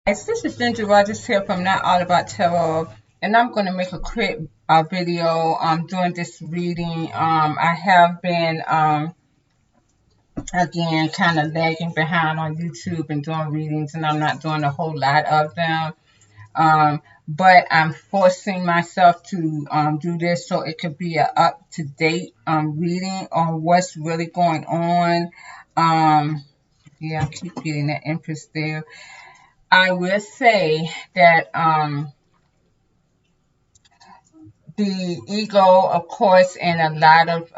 Guys, this is Ginger Rogers here from Not All About Tarot, and I'm going to make a quick video doing this reading. I have been, again, kind of lagging behind on YouTube and doing readings, and I'm not doing a whole lot of them. But I'm forcing myself to do this so it could be an up-to-date reading on what's really going on. Yeah, I keep getting that Empress there. I will say that the ego, of course, and a lot of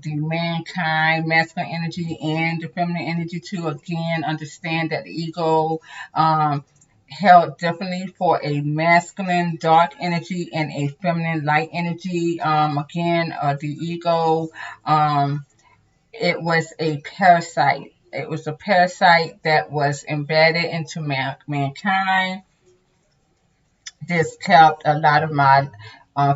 the mankind, masculine energy, and the feminine energy too, again, understand that the ego held differently for a masculine dark energy and a feminine light energy. The ego, it was a parasite. It was a parasite that was embedded into mankind. This kept a lot of my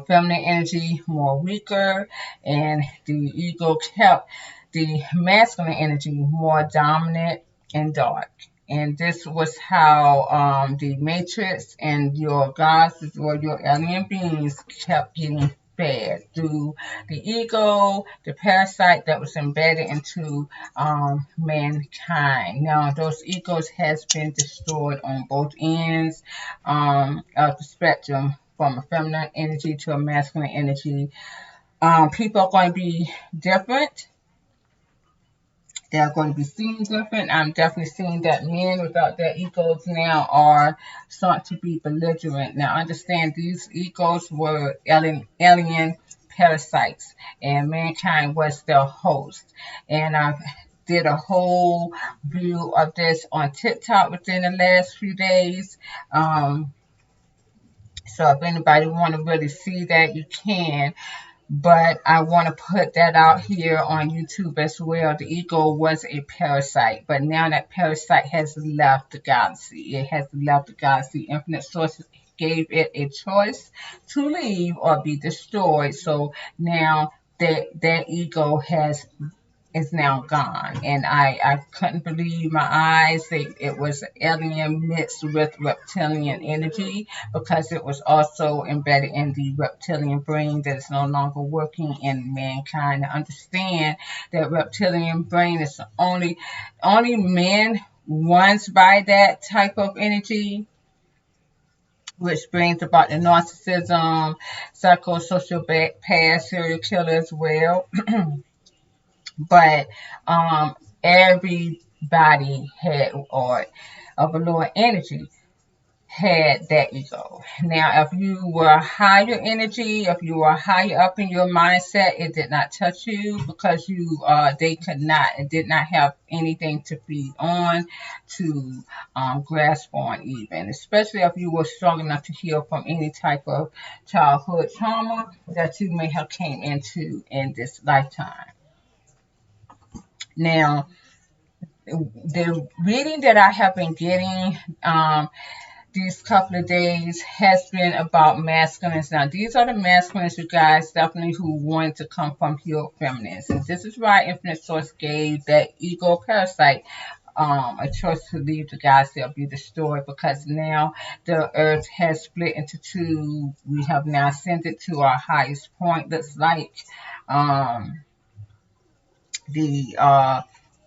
feminine energy more weaker, and the ego kept the masculine energy more dominant and dark. And this was how the matrix and your gods or your alien beings kept getting fed through the ego, the parasite that was embedded into mankind. Now, those egos has been destroyed on both ends of the spectrum, from a feminine energy to a masculine energy. People are going to be different. They're going to be seen different. I'm definitely seeing that men without their egos now are starting to be belligerent. Now, understand these egos were alien parasites, and mankind was their host. And I did a whole view of this on TikTok within the last few days. So if anybody want to really see that, you can. But I want to put that out here on YouTube as well. The ego was a parasite, but now that parasite has left the galaxy. It has left the galaxy. Infinite Source gave it a choice to leave or be destroyed. So now that ego is now gone. And I couldn't believe my eyes. It was alien mixed with reptilian energy, because it was also embedded in the reptilian brain that is no longer working in mankind. I understand that reptilian brain is the only man runs by that type of energy, which brings about the narcissism, psychosocial serial killer as well. But everybody had, or of a lower energy, had that ego. Now, if you were higher energy, if you were higher up in your mindset, it did not touch you, because they could not, it did not have anything to feed on, to grasp on, even, especially if you were strong enough to heal from any type of childhood trauma that you may have came into in this lifetime. Now, the reading that I have been getting these couple of days has been about masculines. Now, these are the masculines, you guys, definitely, who want to come from healed feminines. And this is why Infinite Source gave that ego parasite a choice to leave the galaxy or be destroyed, because now the earth has split into two. We have now ascended to our highest point. Looks like the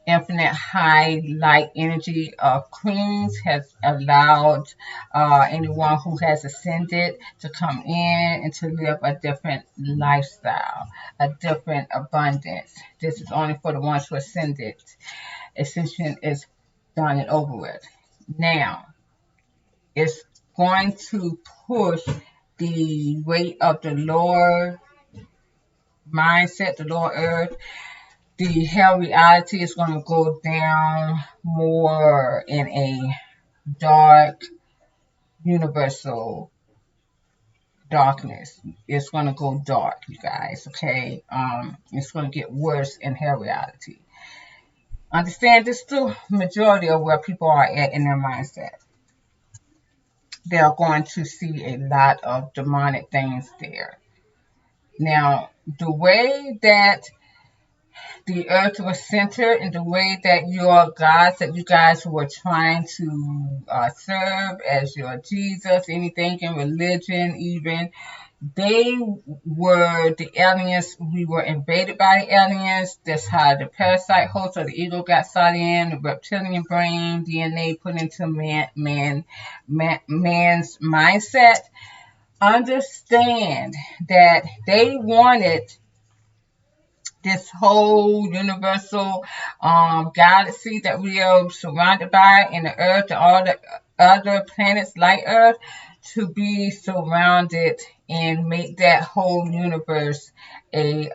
infinite high light energy of queens has allowed anyone who has ascended to come in and to live a different lifestyle, a different abundance. This is only for the ones who ascended. Ascension is done and over with. Now, it's going to push the weight of the lower mindset, the lower earth. The hell reality is going to go down more in a dark, universal darkness. It's going to go dark, you guys, okay? It's going to get worse in hell reality. Understand, this is the majority of where people are at in their mindset. They're going to see a lot of demonic things there. Now, the way that The earth was centered in the way that your gods that you guys were trying to serve as your Jesus, anything in religion, even they were the aliens. We were invaded by the aliens. That's how the parasite host or the ego got sought in. The reptilian brain, DNA put into man's mindset. Understand that they wanted this whole universal galaxy that we are surrounded by in the earth and all the other planets like earth to be surrounded and make that whole universe a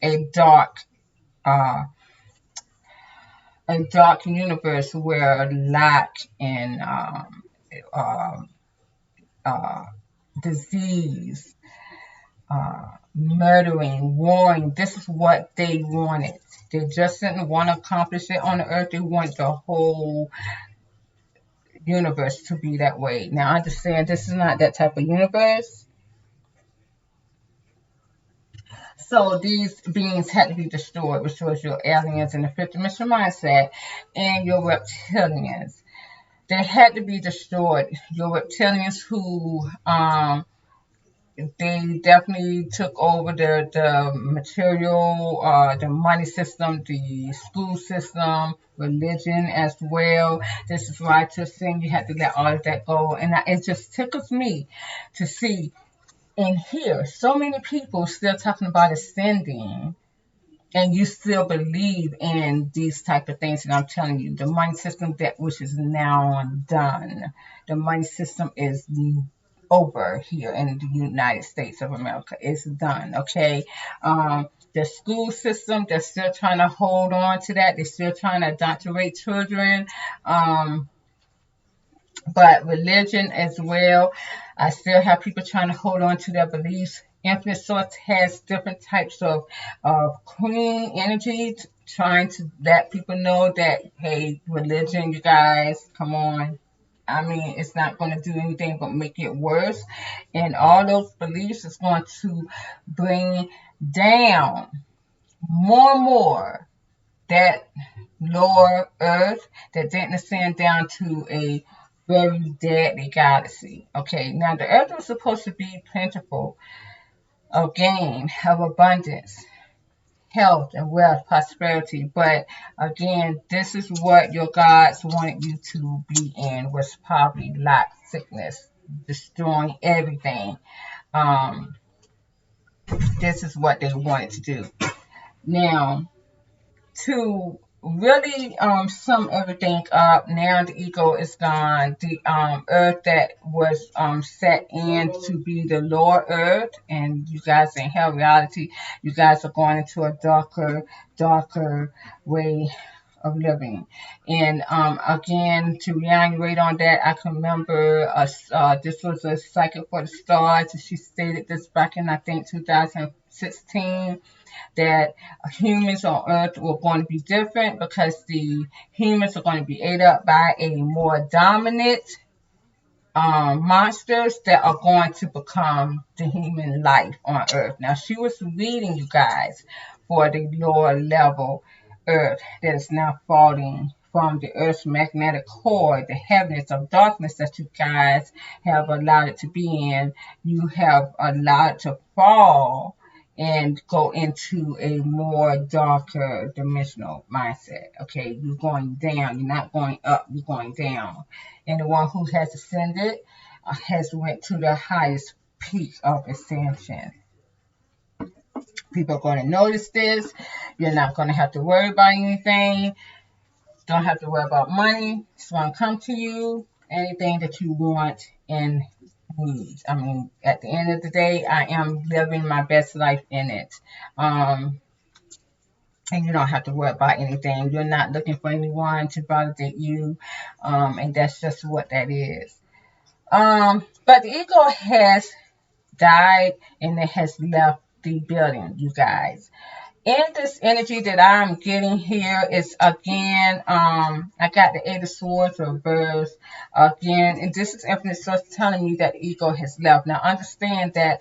a dark uh a dark universe where lack and uh, uh, disease, murdering, warring. This is what they wanted. They just didn't want to accomplish it on the earth. They want the whole universe to be that way. Now, understand this is not that type of universe. So these beings had to be destroyed, which was your aliens and the fifth dimensional mindset and your reptilians. They had to be destroyed. Your reptilians who they definitely took over the material, the money system, the school system, religion as well. This is why to sing you had to let all of that go. And it just tickles me to see and hear so many people still talking about ascending and you still believe in these type of things. And I'm telling you, the money system that which is now done. The money system is over here in the United States of America. It's done. Okay. The school system, they're still trying to hold on to that. They're still trying to indoctrinate children. But religion as well. I still have people trying to hold on to their beliefs. Infinite Source has different types of clean energy, trying to let people know that, hey, religion, you guys, come on. I mean, it's not going to do anything but make it worse. And all those beliefs is going to bring down more and more that lower earth that didn't ascend down to a very deadly galaxy. Okay, now the earth was supposed to be plentiful, of gain, of abundance, health and wealth, prosperity. But again, this is what your gods wanted you to be in, was poverty, lack, sickness, destroying everything. Um, this is what they wanted to do. Now, to really sum everything up, now the ego is gone. The earth that was set in to be the lower earth, and you guys in hell reality, you guys are going into a darker way of living. And again, to reiterate on that, I can remember this was a psychic for the stars. She stated this back in, I think, 2016, that humans on Earth were going to be different because the humans are going to be ate up by a more dominant monsters that are going to become the human life on Earth. Now, she was reading you guys for the lower level Earth that is now falling from the Earth's magnetic core, the heavens of darkness that you guys have allowed it to be in. You have allowed it to fall and go into a more darker dimensional mindset. Okay, you're going down. You're not going up. You're going down. And the one who has ascended has went to the highest peak of ascension. People are going to notice this. You're not going to have to worry about anything. Don't have to worry about money. It's going to come to you. Anything that you want and need. I mean, at the end of the day, I am living my best life in it. And you don't have to worry about anything. You're not looking for anyone to validate you. And that's just what that is. But the ego has died and it has left the building, you guys. And this energy that I'm getting here is again, I got the Eight of Swords reversed again, and this is Infinite Source telling me that the ego has left. Now understand that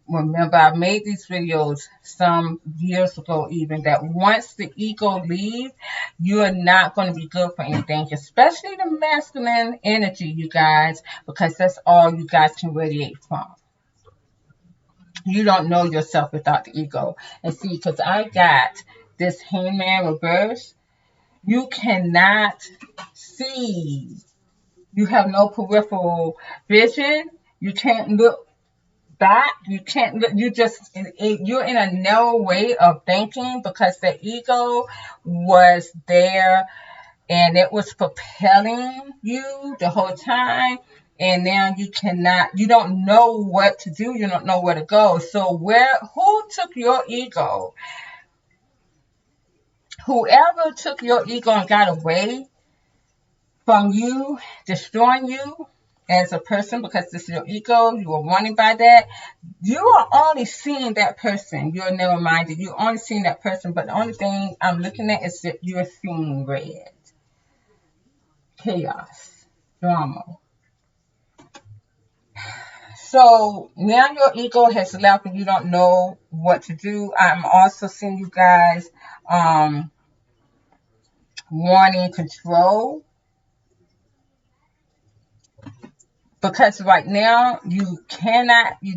remember, I made these videos some years ago even, that once the ego leaves, you are not going to be good for anything, especially the masculine energy, you guys, because that's all you guys can radiate from. You don't know yourself without the ego. And see, because I got this hangman reverse, you cannot see. You have no peripheral vision. You can't look back. You can't look. You're in a narrow way of thinking because the ego was there and it was propelling you the whole time. And now you don't know what to do. You don't know where to go. So who took your ego? Whoever took your ego and got away from you, destroying you as a person, because this is your ego, you are wanting by that. You are only seeing that person. You're never minded. You're only seeing that person, but the only thing I'm looking at is that you're seeing red. Chaos. Drama. So now your ego has left and you don't know what to do. I'm also seeing you guys wanting control. Because right now you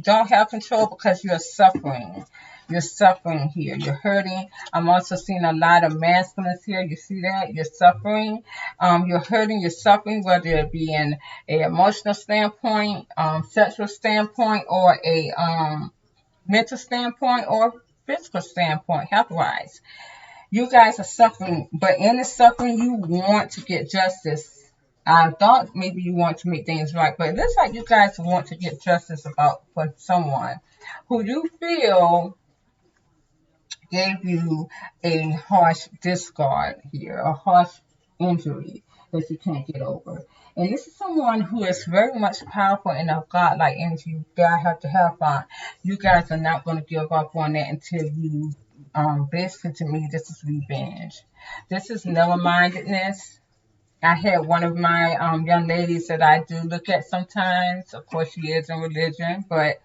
don't have control because you're suffering. You're suffering here. You're hurting. I'm also seeing a lot of masculines here. You see that? You're suffering. You're hurting. You're suffering, whether it be in an emotional standpoint, sexual standpoint, or a mental standpoint, or physical standpoint, health-wise. You guys are suffering, but in the suffering, you want to get justice. I thought maybe you want to make things right, but it looks like you guys want to get justice for someone who you feel gave you a harsh discard here, a harsh injury that you can't get over. And this is someone who is very much powerful and of God-like energy that I have to have fun. You guys are not going to give up on that until you, basically to me, this is revenge. This is narrow-mindedness. I had one of my young ladies that I do look at sometimes. Of course, she is in religion, but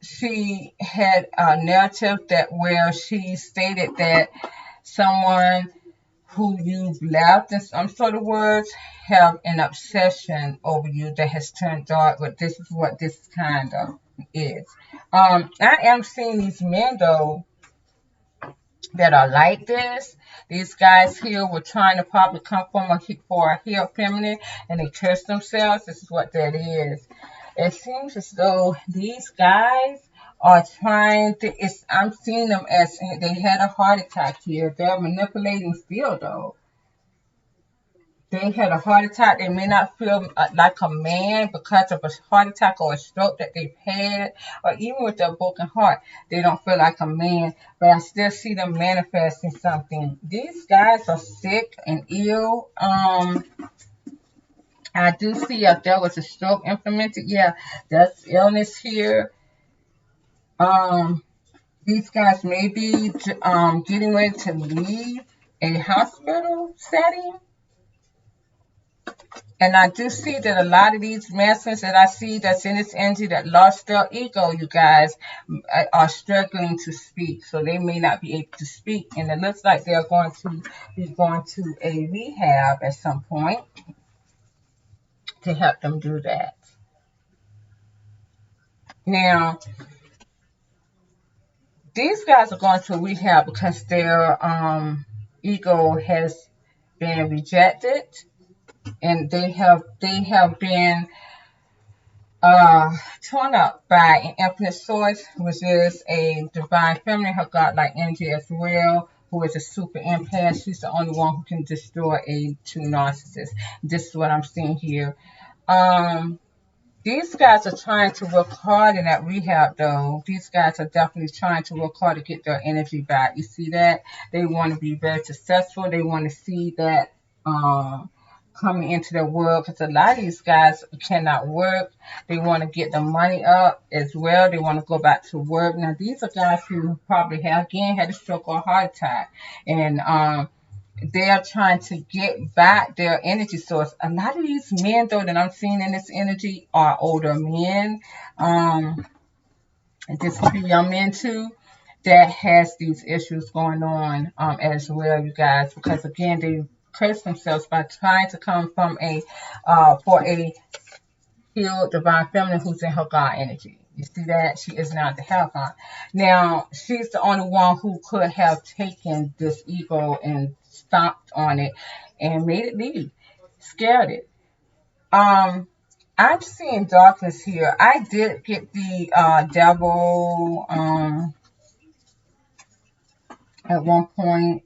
she had a narrative that where she stated that someone who you've left, in some sort of words, have an obsession over you that has turned dark. But this is what this kind of is. I am seeing these men though that are like this. These guys here were trying to probably come for a healed feminine and they curse themselves. This is what that is. It seems as though these guys are trying to, I'm seeing them as they had a heart attack here. They're manipulating still though. They had a heart attack. They may not feel like a man because of a heart attack or a stroke that they've had, or even with their broken heart, they don't feel like a man. But I still see them manifesting something. These guys are sick and ill. I do see if there was a stroke implemented. Yeah, that's illness here. These guys may be getting ready to leave a hospital setting. And I do see that a lot of these masculines that I see that's in this energy that lost their ego, you guys, are struggling to speak. So they may not be able to speak. And it looks like they're going to be going to a rehab at some point to help them do that. Now, these guys are going to rehab because their ego has been rejected. And they have been torn up by an infinite source, which is a divine feminine, her godlike energy as well, who is a super empath. She's the only one who can destroy a true narcissist. This is what I'm seeing here. These guys are trying to work hard in that rehab, though. These guys are definitely trying to work hard to get their energy back. You see that? They want to be very successful. They want to see that coming into their world, because a lot of these guys cannot work. They want to get the money up as well. They want to go back to work. Now, these are guys who probably had a stroke or a heart attack. And they are trying to get back their energy source. A lot of these men, though, that I'm seeing in this energy are older men. And this could be young men too that has these issues going on as well, you guys, because again they curse themselves by trying to come from a for a healed divine feminine who's in her God energy. You see that? She is not the Hellfire. Now, she's the only one who could have taken this ego and stomped on it and made it leave, scared it. Um, I'm seeing darkness here. I did get the devil at one point.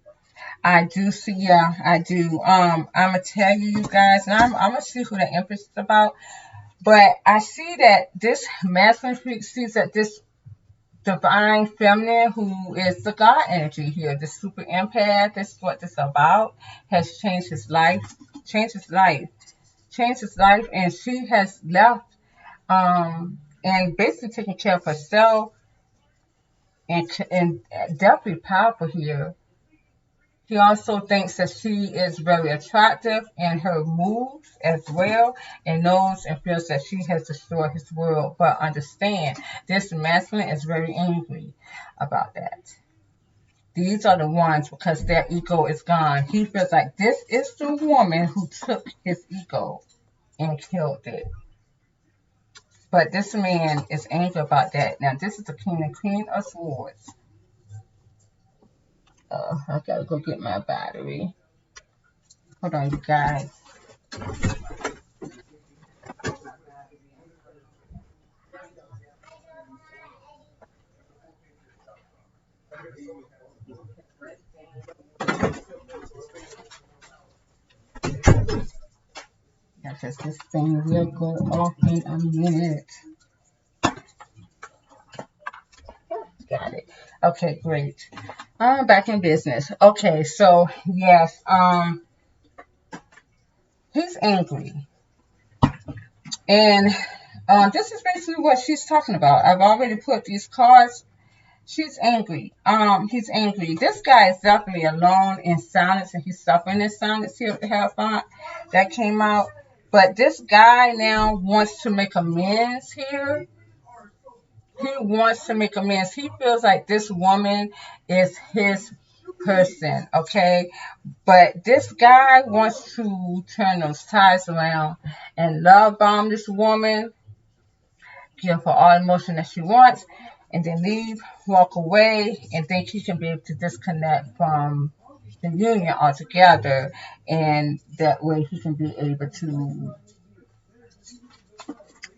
I do see, yeah, I do. I'm gonna tell you, you guys, and I'm gonna see who the Empress is about. But I see that this masculine freak sees that this divine feminine, who is the God energy here, the super empath, this is what this is about, has changed his life, changed his life, changed his life, and she has left and basically taking care of herself and definitely powerful here. He also thinks that she is very attractive in her moves as well, and knows and feels that she has destroyed his world. But understand, this masculine is very angry about that. These are the ones because their ego is gone. He feels like this is the woman who took his ego and killed it. But this man is angry about that. Now, this is the king and queen of swords. I gotta go get my battery. Hold on, you guys. Because this thing will go off in a minute. Got it. Okay, great. I'm back in business. Okay, so yes, he's angry, and this is basically what she's talking about. I've already put these cards. She's angry. He's angry. This guy is definitely alone in silence, and he's suffering in silence here at the Hellfire. That came out. But this guy now wants to make amends here. He wants to make amends. He feels like this woman is his person, okay? But this guy wants to turn those ties around and love bomb this woman, give her all emotion that she wants, and then leave, walk away, and think he can be able to disconnect from the union altogether, and that way he can be able to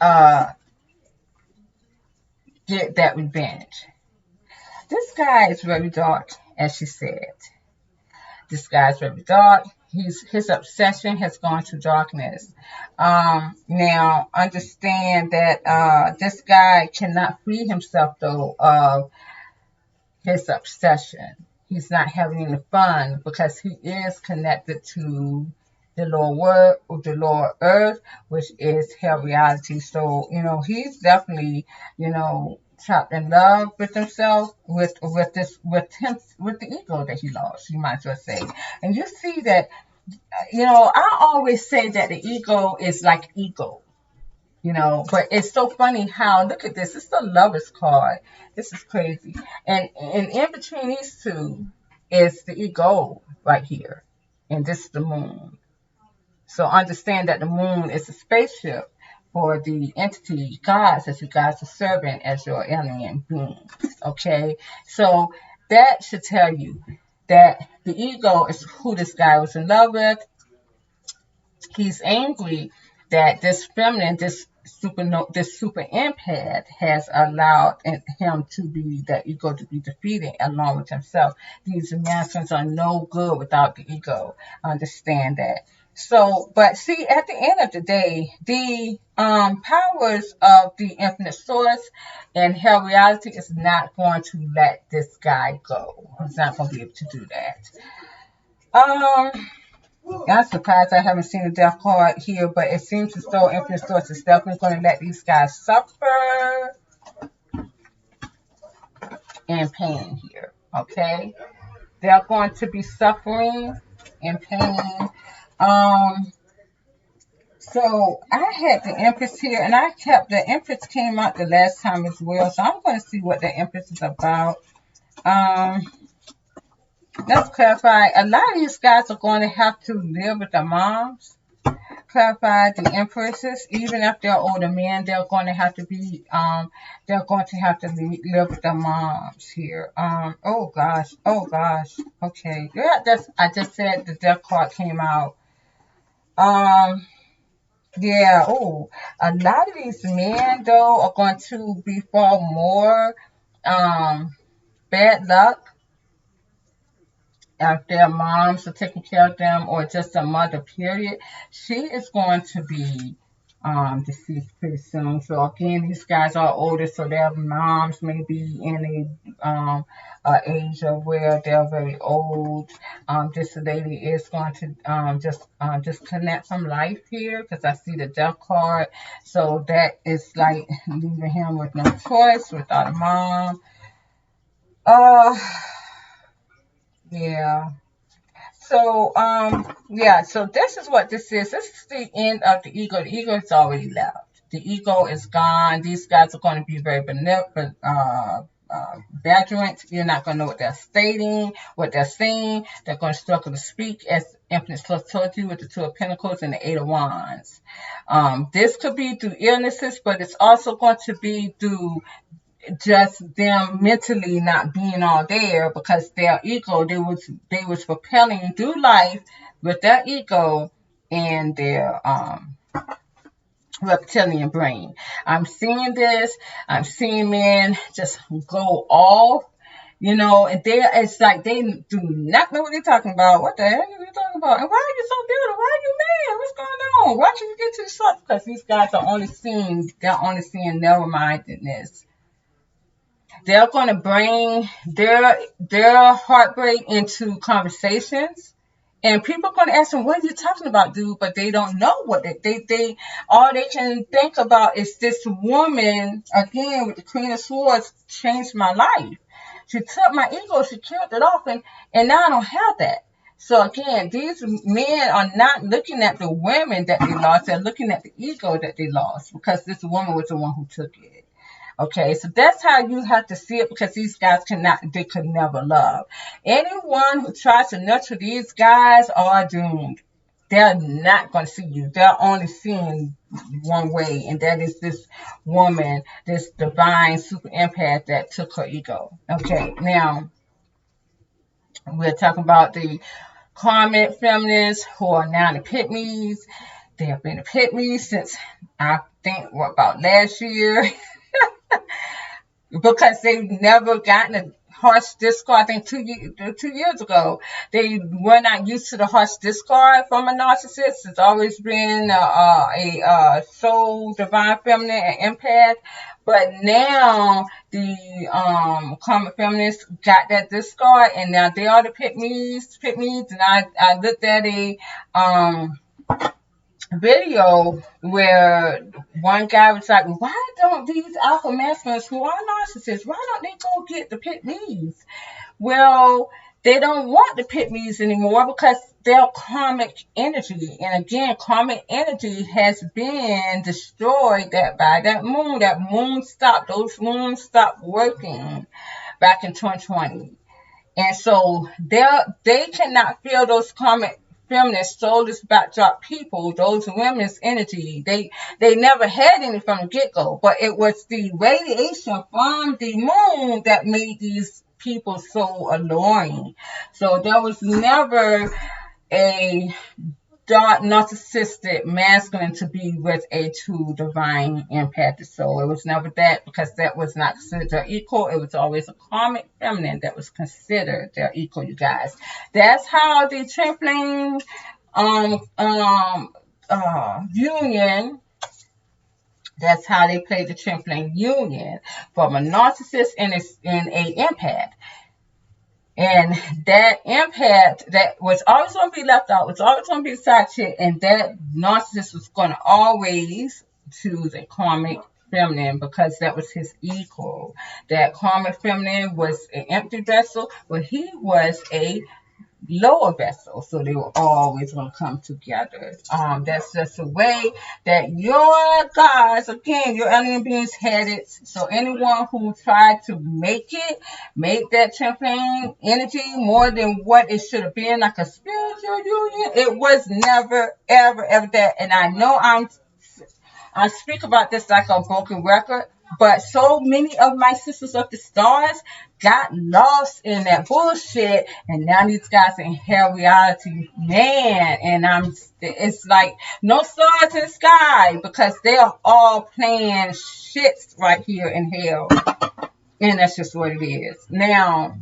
uh, get that revenge. This guy is very dark, as she said. This guy's very dark. His obsession has gone to darkness. Now, understand that this guy cannot free himself, though, of his obsession. He's not having any fun because he is connected to the lower world, or the lower earth, which is hell reality. So, he's definitely, trapped in love with himself, with the ego that he lost, you might as well say. And you see that, I always say that the ego is like ego. But it's so funny how, look at this, it's the Lovers card. This is crazy. And in between these two is the ego right here. And this is the moon. So understand that the moon is a spaceship for the entity gods that you guys are serving as your alien beings. Okay? So that should tell you that the ego is who this guy was in love with. He's angry that this feminine, this super empath has allowed him to be that ego to be defeated along with himself. These masculines are no good without the ego. Understand that. So, but see, at the end of the day, the powers of the infinite source and hell reality is not going to let this guy go. He's not going to be able to do that. I'm surprised I haven't seen the death card here, but it seems as though Infinite Source is definitely going to let these guys suffer and pain here. Okay? They're going to be suffering and pain. Um, So I had the Empress here, and I kept the Empress came out the last time as well. So I'm going to see what the Empress is about. Um, let's clarify. A lot of these guys are going to have to live with their moms. Clarify the empresses, even if they're older men, they're going to have to be, they're going to have to live with their moms here. Oh gosh, okay. Yeah, I just said the death card came out. Um, yeah, oh, a lot of these men, though, are going to be far more, um, bad luck if their moms are taking care of them or just a mother, period. She is going to be deceased pretty soon. So again, these guys are older, so their moms may be in a age of where they're very old. This lady is going to just connect some life here because I see the death card. So that is like leaving him with no choice without a mom. Uh yeah. So this is what this is. This is the end of the ego. The ego is already left. The ego is gone. These guys are going to be very benevolent, belligerent. You're not going to know what they're stating, what they're saying. They're going to struggle to speak, as Infinite Source told you, with the Two of Pentacles and the Eight of Wands. This could be through illnesses, but it's also going to be through just them mentally not being all there because their ego they was propelling through life with their ego and their reptilian brain. I'm seeing this. I'm seeing men just go off, and it's like they do not know what they're talking about. What the heck are you talking about? And why are you so beautiful? Why are you mad? What's going on? Why should you get to the source? Because these guys are they're only seeing narrow-mindedness. They're going to bring their heartbreak into conversations. And people are going to ask them, what are you talking about, dude? But they don't know what they all they can think about is this woman, again, with the Queen of Swords, changed my life. She took my ego, she killed it off, and now I don't have that. So again, these men are not looking at the women that they lost, they're looking at the ego that they lost because this woman was the one who took it. Okay, so that's how you have to see it because these guys they could never love. Anyone who tries to nurture these guys are doomed. They're not going to see you. They're only seeing one way, and that is this woman, this divine super empath that took her ego. Okay, now we're talking about the Karmic feminists who are now the Pygmies. They have been the Pygmies since I think about last year. Because they've never gotten a harsh discard. I think 2 years ago, they were not used to the harsh discard from a narcissist. It's always been a soul, divine feminine, and empath. But now the common feminists got that discard, and now they are the Pygmies. And I looked at a video where one guy was like, why don't these alpha masculines who are narcissists, why don't they go get the pit me's? Well, they don't want the pit me's anymore because they're karmic energy. And again, karmic energy has been destroyed by that moon. That moon stopped, those moons stopped working back in 2020. And so they cannot feel those karmic feminist soulless backdrop people, those women's energy. They never had any from the get-go, but it was the radiation from the moon that made these people so alluring. So there was never a dark, narcissistic, masculine to be with a true divine empathic soul. It was never that because that was not considered their equal. It was always a karmic feminine that was considered their equal, you guys. That's how the tripling union. That's how they played the tripling union from a narcissist and a empath. And that impact that was always going to be left out, was always going to be a side chick, and that narcissist was going to always choose a karmic feminine because that was his equal. That karmic feminine was an empty vessel, but he was a lower vessels, so they were always going to come together. That's just the way that your gods, again, your alien beings had it. So anyone who tried to make that twin energy more than what it should have been, like a spiritual union, it was never, ever, ever that. And I know I speak about this like a broken record, but so many of my sisters of the stars got lost in that bullshit, and now these guys in hell reality, man. And it's like no stars in the sky because they are all playing shit right here in hell, and that's just what it is. Now,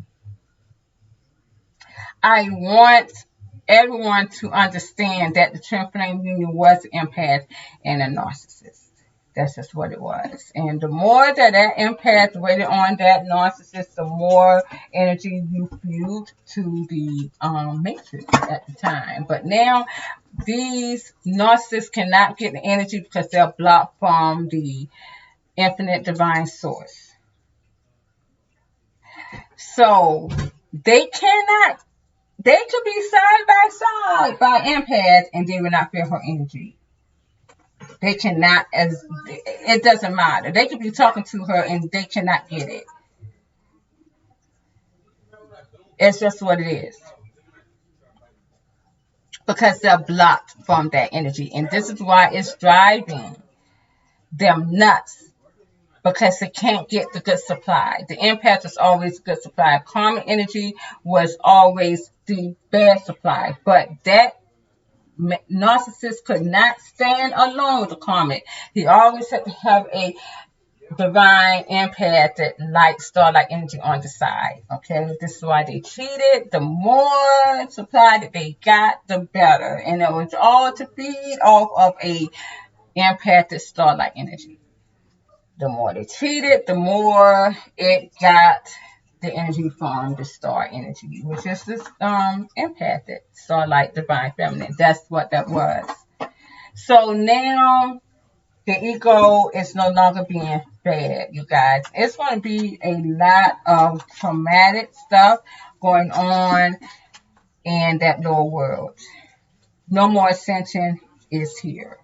I want everyone to understand that the twin flame union was an empath and a narcissist. That's just what it was. And the more that empath waited on that narcissist, the more energy you fueled to the matrix at the time. But now these narcissists cannot get the energy because they're blocked from the infinite divine source. So they could be side by side by empaths and they will not feel her energy. They cannot, as it doesn't matter. They could be talking to her and they cannot get it. It's just what it is. Because they're blocked from that energy. And this is why it's driving them nuts. Because they can't get the good supply. The empath is always good supply. Karmic energy was always the bad supply. But that narcissist could not stand alone with the karmic. He always had to have a divine empath that like starlight energy on the side. Okay, this is why they cheated. The more supply that they got, the better, and it was all to feed off of a empathic starlight energy. The more they cheated, the more it got the energy from the star energy, which is this empathic starlight divine feminine. That's what that was. So now the ego is no longer being fed, you guys. It's going to be a lot of traumatic stuff going on in that lower world. No more ascension is here.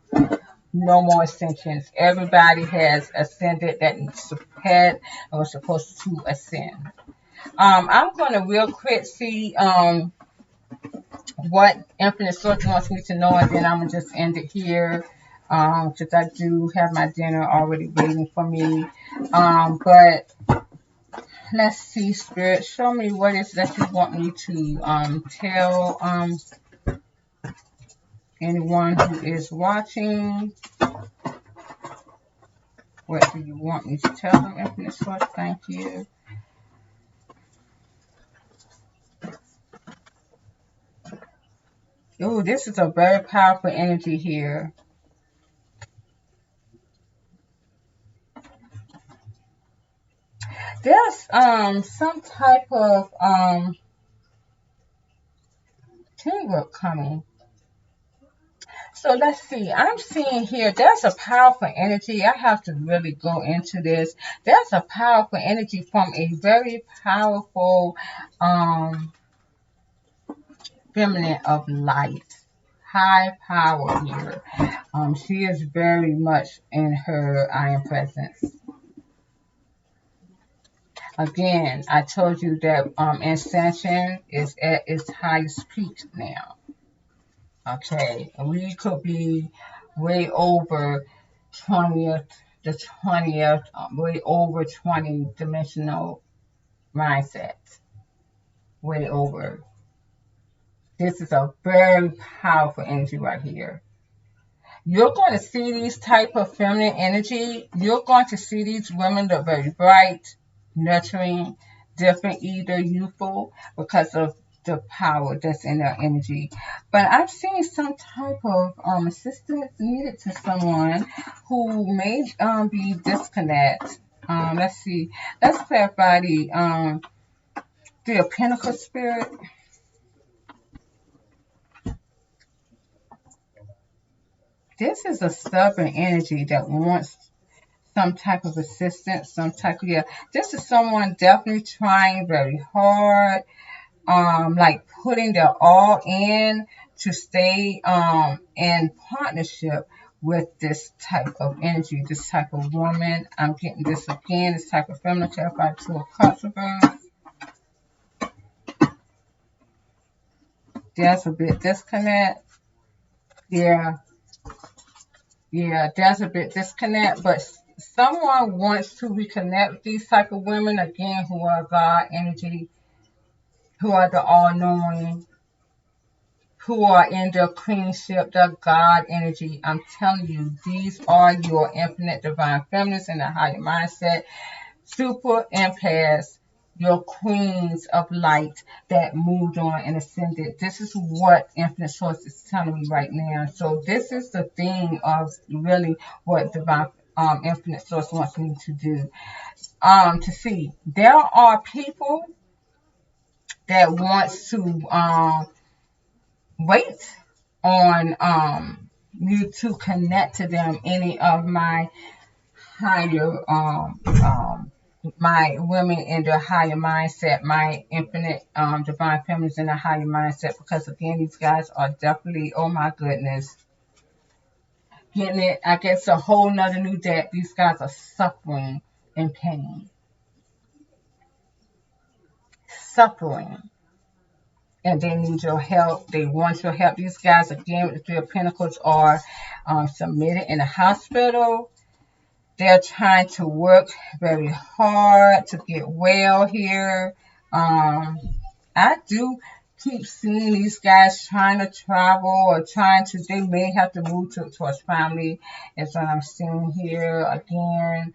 No more ascensions. Everybody has ascended that had or was supposed to ascend. I'm going to real quick see what Infinite Source wants me to know, and then I'm going to just end it here because I do have my dinner already waiting for me. But let's see, Spirit, show me what is that you want me to tell anyone who is watching. What do you want me to tell them, Infinite Source? Thank you. Oh, this is a very powerful energy here. There's some type of teamwork coming. So let's see. I'm seeing here there's a powerful energy. I have to really go into this. There's a powerful energy from a very powerful feminine of light. High power here. She is very much in her iron presence. Again, I told you that ascension is at its highest peak now. Okay, we could be way over 20th, way over 20 dimensional mindsets. Way over. This is a very powerful energy right here. You're going to see these type of feminine energy. You're going to see these women that are very bright, nurturing, different, either youthful, because of the power that's in their energy. But I'm seeing some type of assistance needed to someone who may be disconnect. Let's see. Let's clarify the Pinnacle spirit. This is a stubborn energy that wants some type of assistance, some type of, yeah. This is someone definitely trying very hard. like putting their all in to stay in partnership with this type of energy, this type of woman. I'm getting this again, this type of feminine clarified to a cups reverse. There's a bit disconnect. Yeah, yeah, there's a bit disconnect, but someone wants to reconnect with these type of women again who are God energy, who are the all-knowing, who are in their queenship, the God energy. I'm telling you, these are your infinite divine feminines in the higher mindset, super empaths, your queens of light that moved on and ascended. This is what Infinite Source is telling me right now. So this is the thing of really what divine Infinite Source wants me to do. To see there are people that wants to wait on you to connect to them. Any of my higher my women in their higher mindset, my infinite divine feminines in the higher mindset, because again these guys are definitely, oh my goodness, getting it. I guess a whole nother new debt. These guys are suffering in pain, suffering, and they need your help. They want your help. These guys, again, with the Three of Pentacles, are submitted in a hospital. They're trying to work very hard to get well here. I do keep seeing these guys trying to travel or they may have to move towards family. Is what I'm seeing here again.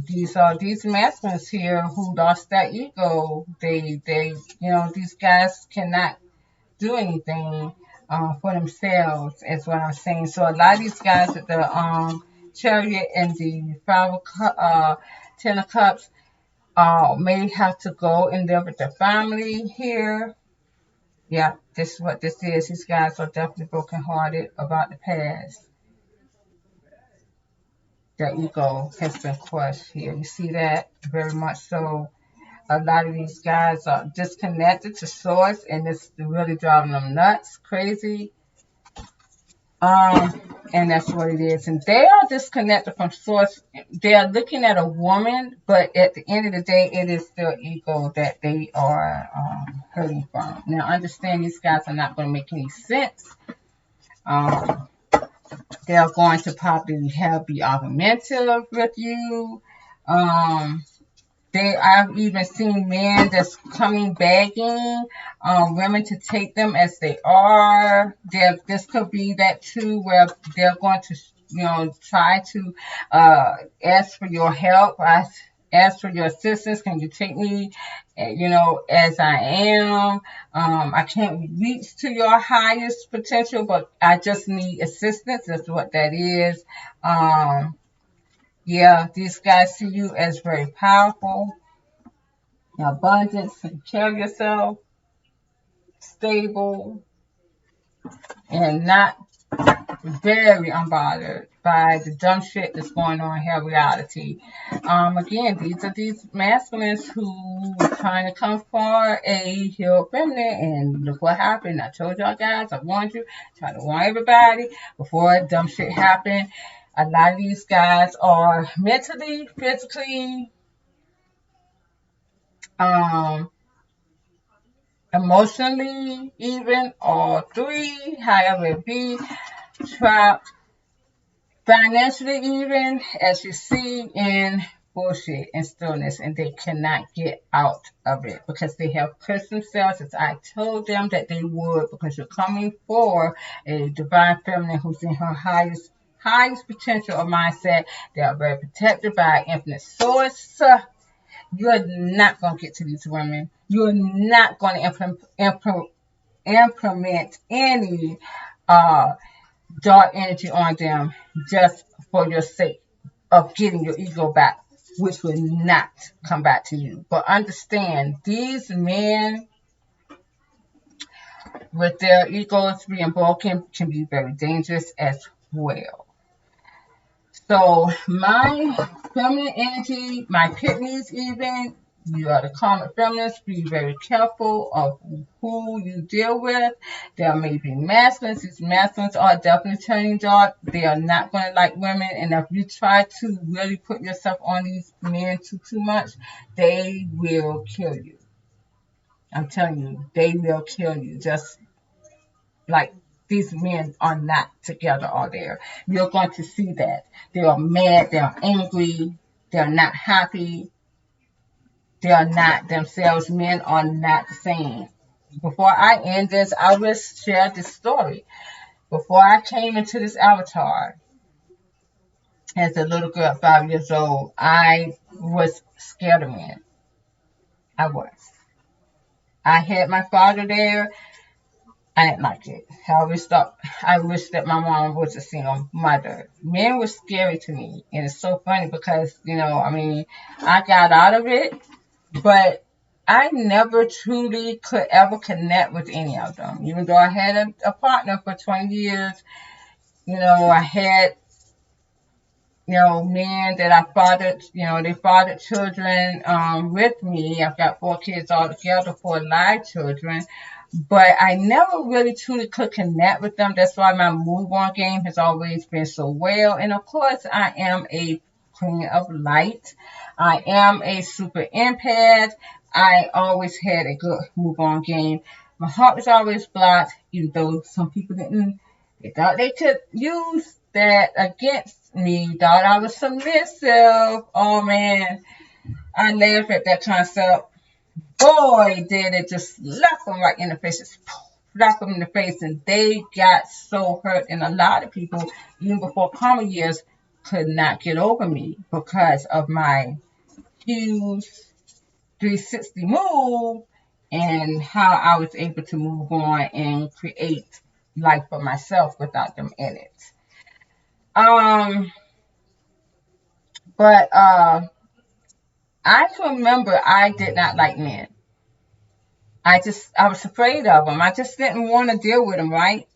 These masculines here who lost their ego. These guys cannot do anything for themselves, is what I'm saying. So a lot of these guys with the Chariot and the Ten of Cups may have to go and live with their family here. Yeah, this is what this is. These guys are definitely brokenhearted about the past. Their ego has been crushed here. You see that? Very much so. A lot of these guys are disconnected to source, and it's really driving them nuts, crazy. And that's what it is. And they are disconnected from source. They are looking at a woman, but at the end of the day, it is their ego that they are hurting from. Now, understand these guys are not going to make any sense. They are going to probably be argumentative with you. I've even seen men that's coming begging women to take them as they are. This could be that too, where they're going to, try to ask for your help, ask for your assistance. Can you take me, as I am? I can't reach to your highest potential, but I just need assistance. That's what that is. Yeah, these guys see you as very powerful, abundance, take care of yourself, stable, and not very unbothered by the dumb shit that's going on here in reality. Again, these masculines who are trying to come for a healed feminine, and look what happened. I told y'all guys, I warned you, trying to warn everybody before dumb shit happened. A lot of these guys are mentally, physically, emotionally, even all three, however it be, trapped, financially, even, as you see, in bullshit and stillness, and they cannot get out of it because they have cursed themselves, as I told them that they would, because you're coming for a divine feminine who's in her highest potential of mindset. They are very protected by infinite source. You're not going to get to these women. You're not going to implement any dark energy on them just for your sake of getting your ego back, which will not come back to you. But understand, these men with their egos being broken can be very dangerous as well. So my feminine energy, my kidneys even, You are the karmic feminist. Be very careful of who you deal with. There may be masculines. These masculines are definitely turning dark. They are not going to like women. And if you try to really put yourself on these men too much, they will kill you. I'm telling you, they will kill you. Just like these men are not together all there. You're going to see that. They are mad. They are angry. They are not happy. They are not themselves. Men are not the same. Before I end this, I will share this story. Before I came into this avatar as a little girl, 5 years old, I was scared of men. I was. I had my father there. I didn't like it. I wish that my mom was a single mother. Men were scary to me. And it's so funny because, I got out of it, but I never truly could ever connect with any of them. Even though I had a partner for 20 years, I had, men that I fathered, they fathered children with me. I've got 4 kids altogether, 4 live children. But I never really truly could connect with them. That's why my move on game has always been so well. And of course, I am a queen of light. I am a super empath. I always had a good move on game. My heart was always blocked, even though some people didn't. They thought they could use that against me. Thought I was submissive. Oh man, I laugh at that concept. Boy, did it just slap them right in the face, just slap them in the face, and they got so hurt. And a lot of people, even before karma years, could not get over me because of my huge 360 move and how I was able to move on and create life for myself without them in it. But I can remember I did not like men. I was afraid of them. I just didn't want to deal with them, right?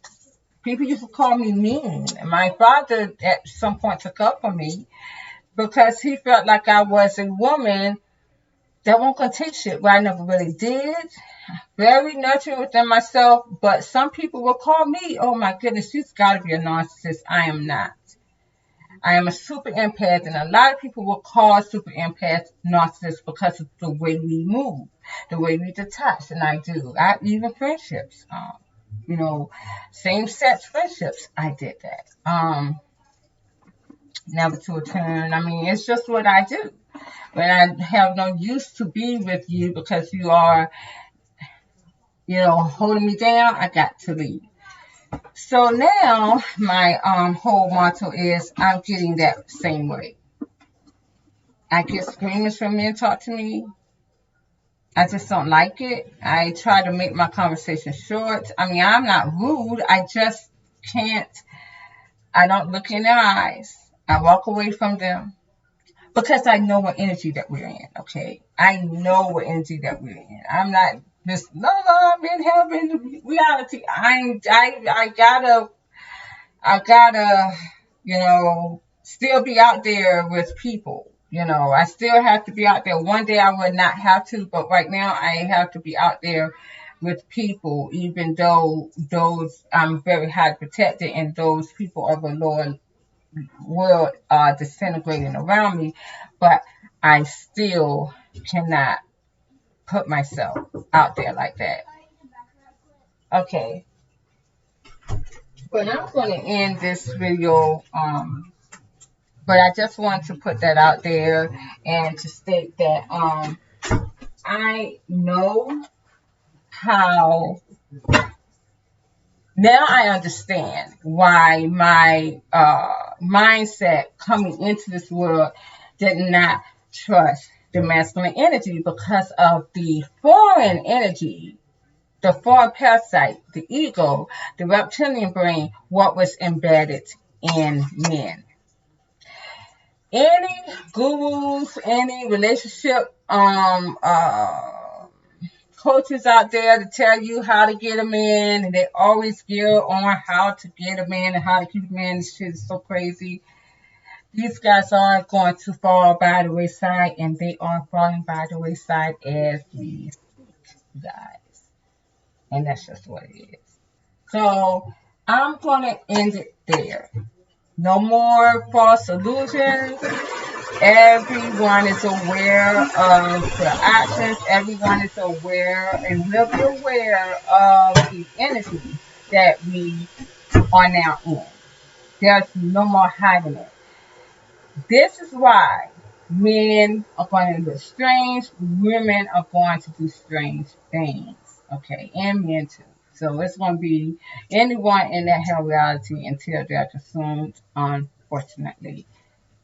People used to call me mean. My father at some point took up for me because he felt like I was a woman that won't gonna take shit, but I never really did. Very nurturing within myself, but some people will call me, oh my goodness, she's gotta be a narcissist. I am not. I am a super empath, and a lot of people will call super empaths narcissists because of the way we move, the way we detach, and I do. Even friendships, same sex friendships, I did that. Never to a turn. It's just what I do. When I have no use to be with you because you are, holding me down, I got to leave. So now my whole motto is I'm getting that same way. I get screamings from men talk to me. I just don't like it. I try to make my conversation short. I'm not rude. I just can't. I don't look in their eyes. I walk away from them because I know what energy that we're in, okay? I know what energy that we're in. I'm not this, no, I'm in heaven, reality. I gotta, still be out there with people. I still have to be out there. One day I would not have to, but right now I have to be out there with people, even though those I'm very highly protected and those people of the Lord world are disintegrating around me, but I still cannot put myself out there like that. Okay, but I'm going to end this video, but I just want to put that out there and to state that I know how. Now I understand why my mindset coming into this world did not trust the masculine energy because of the foreign energy, the foreign parasite, the ego, the reptilian brain, what was embedded in men. Any gurus, any relationship coaches out there to tell you how to get a man, and they always gear on how to get a man and how to keep a man. This shit is so crazy. These guys are going to fall by the wayside, and they are falling by the wayside as we speak, guys. And that's just what it is. So I'm going to end it there. No more false illusions. Everyone is aware of the actions. Everyone is aware and will be aware of the energy that we are now in. There's no more hiding it. This is why men are going to look strange, women are going to do strange things, okay, and men too. So it's going to be anyone in that hell reality until they're consumed, unfortunately.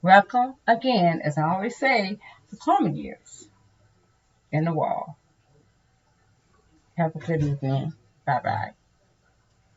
Welcome again, as I always say, to Karma Years in the Wall. Have a good evening. Bye bye.